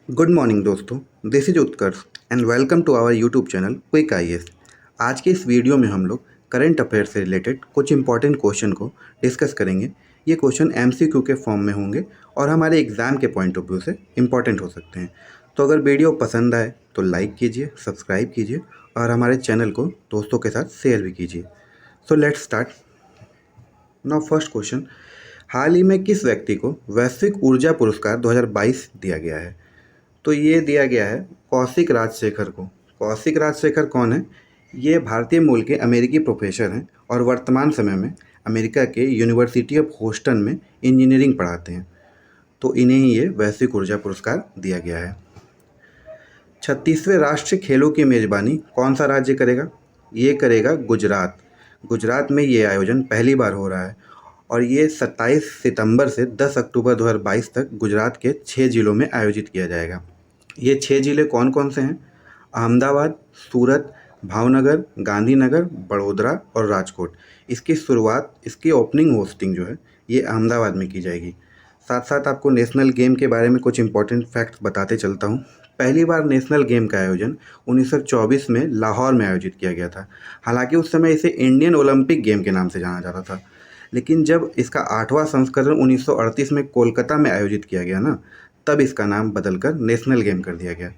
Good morning दोस्तों, this is Utkarsh and welcome to our YouTube channel quick IAS. आज के इस वीडियो में हम लोग करंट अफेयर से रिलेटेड कुछ इंपॉर्टेंट क्वेश्चन को डिस्कस करेंगे। ये क्वेश्चन एमसीक्यू के फॉर्म में होंगे और हमारे एग्ज़ाम के पॉइंट ऑफ व्यू से इम्पॉर्टेंट हो सकते हैं। तो अगर वीडियो पसंद आए तो लाइक कीजिए, सब्सक्राइब कीजिए और हमारे चैनल को दोस्तों के साथ शेयर भी कीजिए। So let's start. Now first question, हाल ही में किस व्यक्ति को वैश्विक ऊर्जा पुरस्कार 2022 दिया गया है? तो ये दिया गया है कौशिक राजशेखर को। कौशिक राजशेखर कौन है? ये भारतीय मूल के अमेरिकी प्रोफेसर हैं और वर्तमान समय में अमेरिका के यूनिवर्सिटी ऑफ होस्टन में इंजीनियरिंग पढ़ाते हैं। तो इन्हें ही ये वैश्विक ऊर्जा पुरस्कार दिया गया है। 36वें राष्ट्रीय खेलों की मेज़बानी कौन सा राज्य करेगा? ये करेगा गुजरात। गुजरात में ये आयोजन पहली बार हो रहा है और ये 27 सितंबर से 10 अक्टूबर 2022 तक गुजरात के 6 ज़िलों में आयोजित किया जाएगा। ये 6 ज़िले कौन कौन से हैं? अहमदाबाद, सूरत, भावनगर, गांधीनगर, बड़ोदरा और राजकोट। इसकी शुरुआत, इसकी ओपनिंग होस्टिंग जो है ये अहमदाबाद में की जाएगी। साथ साथ आपको नेशनल गेम के बारे में कुछ इंपॉर्टेंट फैक्ट्स बताते चलता हूँ। पहली बार नेशनल गेम का आयोजन 1924 में लाहौर में आयोजित किया गया था। हालांकि उस समय इसे इंडियन ओलंपिक गेम के नाम से जाना जाता था, लेकिन जब इसका 8वां संस्करण 1938 में कोलकाता में आयोजित किया गया ना, तब इसका नाम बदलकर नेशनल गेम कर दिया गया।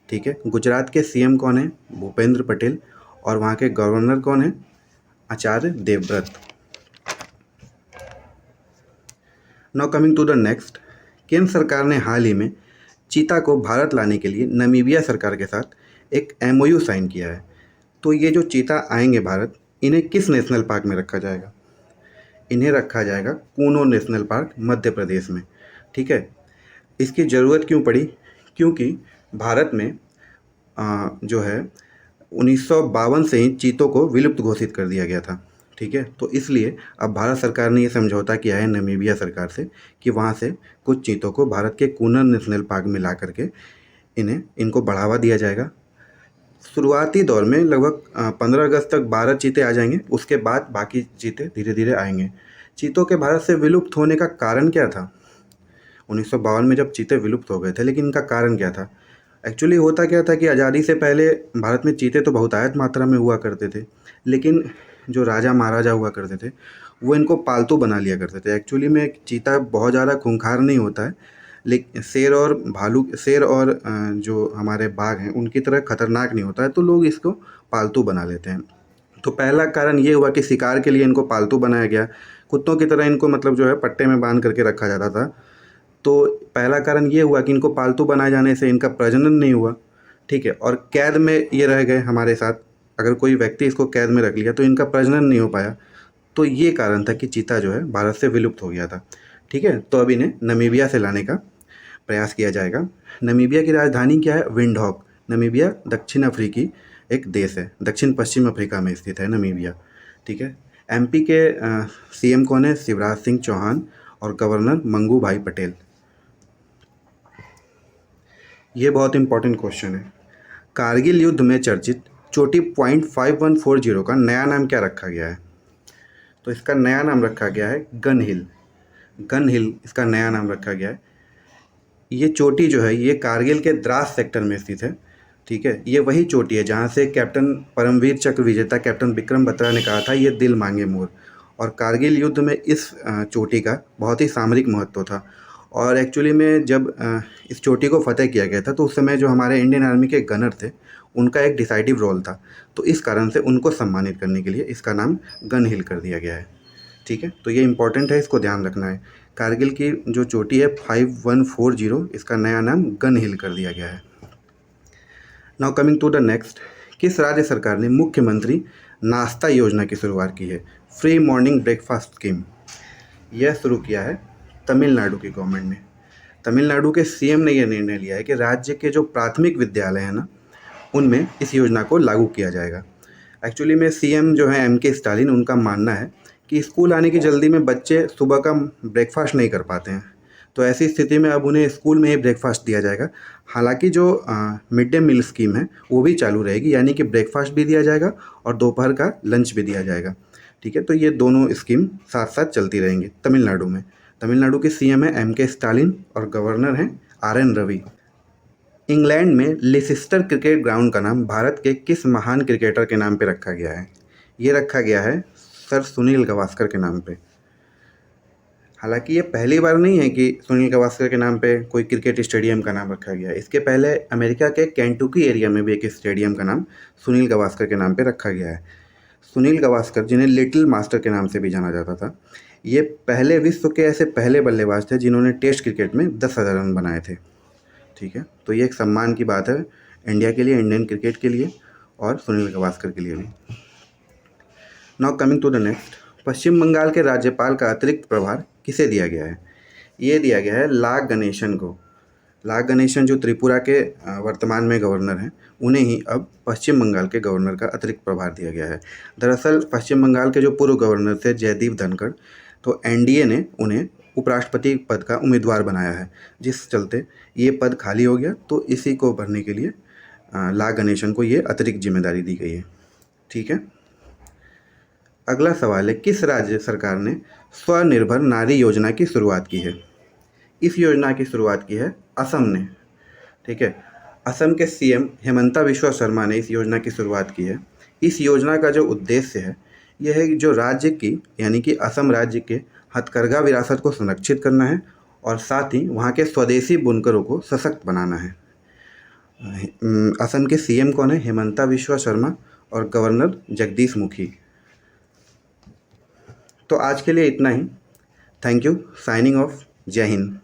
ठीक है। गुजरात के सीएम कौन है? भूपेंद्र पटेल। और वहाँ के गवर्नर कौन है? Acharya Devvrat. Now coming to the next, केंद्र सरकार ने हाल ही में चीता को भारत लाने के लिए नमीबिया सरकार के साथ एक एमओयू साइन किया है। तो ये जो चीता आएंगे भारत, इन्हें किस नेशनल पार्क में रखा जाएगा? इन्हें रखा जाएगा कूनो नेशनल पार्क, मध्य प्रदेश में। ठीक है। इसकी ज़रूरत क्यों पड़ी? क्योंकि भारत में जो है 1952 से ही चीतों को विलुप्त घोषित कर दिया गया था। ठीक है। तो इसलिए अब भारत सरकार ने ये समझौता किया है नमीबिया सरकार से कि वहाँ से कुछ चीतों को भारत के कूनर नेशनल पार्क में ला करके इनको बढ़ावा दिया जाएगा। शुरुआती दौर में लगभग 15 अगस्त तक 12 चीते आ जाएंगे, उसके बाद बाकी चीते धीरे धीरे आएंगे। चीतों के भारत से विलुप्त होने का कारण क्या था? 1952 में जब चीते विलुप्त हो गए थे, लेकिन इनका कारण क्या था? एक्चुअली होता क्या था कि आज़ादी से पहले भारत में चीते तो बहुतायत मात्रा में हुआ करते थे, लेकिन जो राजा महाराजा हुआ करते थे वो इनको पालतू बना लिया करते थे। एक्चुअली में चीता बहुत ज़्यादा खूंखार नहीं होता है, लेकिन शेर और जो हमारे बाघ हैं उनकी तरह खतरनाक नहीं होता है, तो लोग इसको पालतू बना लेते हैं। तो पहला कारण ये हुआ कि शिकार के लिए इनको पालतू बनाया गया। कुत्तों की तरह इनको मतलब जो है पट्टे में बांध करके रखा जाता था। तो पहला कारण ये हुआ कि इनको पालतू बनाए जाने से इनका प्रजनन नहीं हुआ। ठीक है। और कैद में ये रह गए हमारे साथ। अगर कोई व्यक्ति इसको कैद में रख लिया तो इनका प्रजनन नहीं हो पाया। तो ये कारण था कि चीता जो है भारत से विलुप्त हो गया था। ठीक है। तो अब इन्हें नमीबिया से लाने का प्रयास किया जाएगा। नमीबिया की राजधानी क्या है? विंडहॉक। नमीबिया दक्षिण अफ्रीकी एक देश है, दक्षिण पश्चिम अफ्रीका में स्थित है नमीबिया। ठीक है। एमपी के सीएम कौन है? शिवराज सिंह चौहान। और गवर्नर मंगू भाई पटेल। ये बहुत इंपॉर्टेंट क्वेश्चन है। कारगिल युद्ध में चर्चित चोटी .5140 का नया नाम क्या रखा गया है? तो इसका नया नाम रखा गया है गन हिल। गन हिल इसका नया नाम रखा गया है। ये चोटी जो है ये कारगिल के द्रास सेक्टर में स्थित है। ठीक है। ये वही चोटी है जहाँ से कैप्टन परमवीर चक्र विजेता कैप्टन विक्रम बत्रा ने कहा था ये दिल मांगे मोर। और कारगिल युद्ध में इस चोटी का बहुत ही सामरिक महत्व था। और एक्चुअली में जब इस चोटी को फतेह किया गया था तो उस समय जो हमारे इंडियन आर्मी के गनर थे उनका एक डिसाइडिव रोल था। तो इस कारण से उनको सम्मानित करने के लिए इसका नाम गन हिल कर दिया गया है। ठीक है। तो ये इंपॉर्टेंट है, इसको ध्यान रखना है। कारगिल की जो चोटी है 5140, इसका नया नाम गन हिल कर दिया गया है। Now coming to the next, किस राज्य सरकार ने मुख्यमंत्री नाश्ता योजना की शुरुआत की है? Free morning breakfast scheme. यह शुरू किया है तमिलनाडु की गवर्नमेंट ने। तमिलनाडु के सीएम ने यह निर्णय लिया है कि राज्य के जो प्राथमिक विद्यालय हैं ना, उनमें इस योजना को लागू किया जाएगा। एक्चुअली में सीएम जो है एमके स्टालिन, उनका मानना है कि स्कूल आने की जल्दी में बच्चे सुबह का ब्रेकफास्ट नहीं कर पाते हैं, तो ऐसी स्थिति में अब उन्हें स्कूल में ही ब्रेकफास्ट दिया जाएगा। हालांकि जो मिड डे मील स्कीम है वो भी चालू रहेगी, यानी कि ब्रेकफास्ट भी दिया जाएगा और दोपहर का लंच भी दिया जाएगा। ठीक है। तो ये दोनों स्कीम साथ साथ चलती रहेंगी तमिलनाडु में। तमिलनाडु के सीएम है एमके स्टालिन और गवर्नर हैं आर एन रवि। इंग्लैंड में लिसेस्टर क्रिकेट ग्राउंड का नाम भारत के किस महान क्रिकेटर के नाम पे रखा गया है? ये रखा गया है सर सुनील गावस्कर के नाम पे। हालांकि ये पहली बार नहीं है कि सुनील गावस्कर के नाम पे कोई क्रिकेट स्टेडियम का नाम रखा गया है। इसके पहले अमेरिका के केंटुकी एरिया में भी एक स्टेडियम का नाम सुनील गावस्कर के नाम पे रखा गया है। सुनील गावस्कर, जिन्हें लिटिल मास्टर के नाम से भी जाना जाता था, ये पहले विश्व के ऐसे पहले बल्लेबाज थे जिन्होंने टेस्ट क्रिकेट में 10,000 रन बनाए थे। ठीक है, तो ये एक सम्मान की बात है इंडिया के लिए, इंडियन क्रिकेट के लिए और सुनील गावस्कर के लिए भी। Now coming to the next, Paschim Bengal के राज्यपाल का अतिरिक्त प्रभार किसे दिया गया है? ये दिया गया है लाग गणेशन को। लाग गणेशन जो त्रिपुरा के वर्तमान में गवर्नर हैं, उन्हें ही अब पश्चिम बंगाल के गवर्नर का अतिरिक्त प्रभार दिया गया है। दरअसल पश्चिम बंगाल के जो पूर्व गवर्नर थे जयदीप धनखड़, तो एनडीए ने उन्हें उपराष्ट्रपति पद का उम्मीदवार बनाया है, जिस चलते ये पद खाली हो गया। तो इसी को भरने के लिए लाग गणेशन को ये अतिरिक्त जिम्मेदारी दी गई है। ठीक है, अगला सवाल है, किस राज्य सरकार ने स्वनिर्भर नारी योजना की शुरुआत की है? इस योजना की शुरुआत की है असम ने। ठीक है, असम के सीएम हेमंता बिस्वा शर्मा ने इस योजना की शुरुआत की है। इस योजना का जो उद्देश्य है, यह है कि जो राज्य की यानी कि असम राज्य के हथकरघा विरासत को संरक्षित करना है और साथ ही वहाँ के स्वदेशी बुनकरों को सशक्त बनाना है। असम के सीएम कौन है? हेमंता बिस्वा शर्मा और गवर्नर जगदीश मुखी। तो आज के लिए इतना ही। थैंक यू, साइनिंग ऑफ, जय हिंद।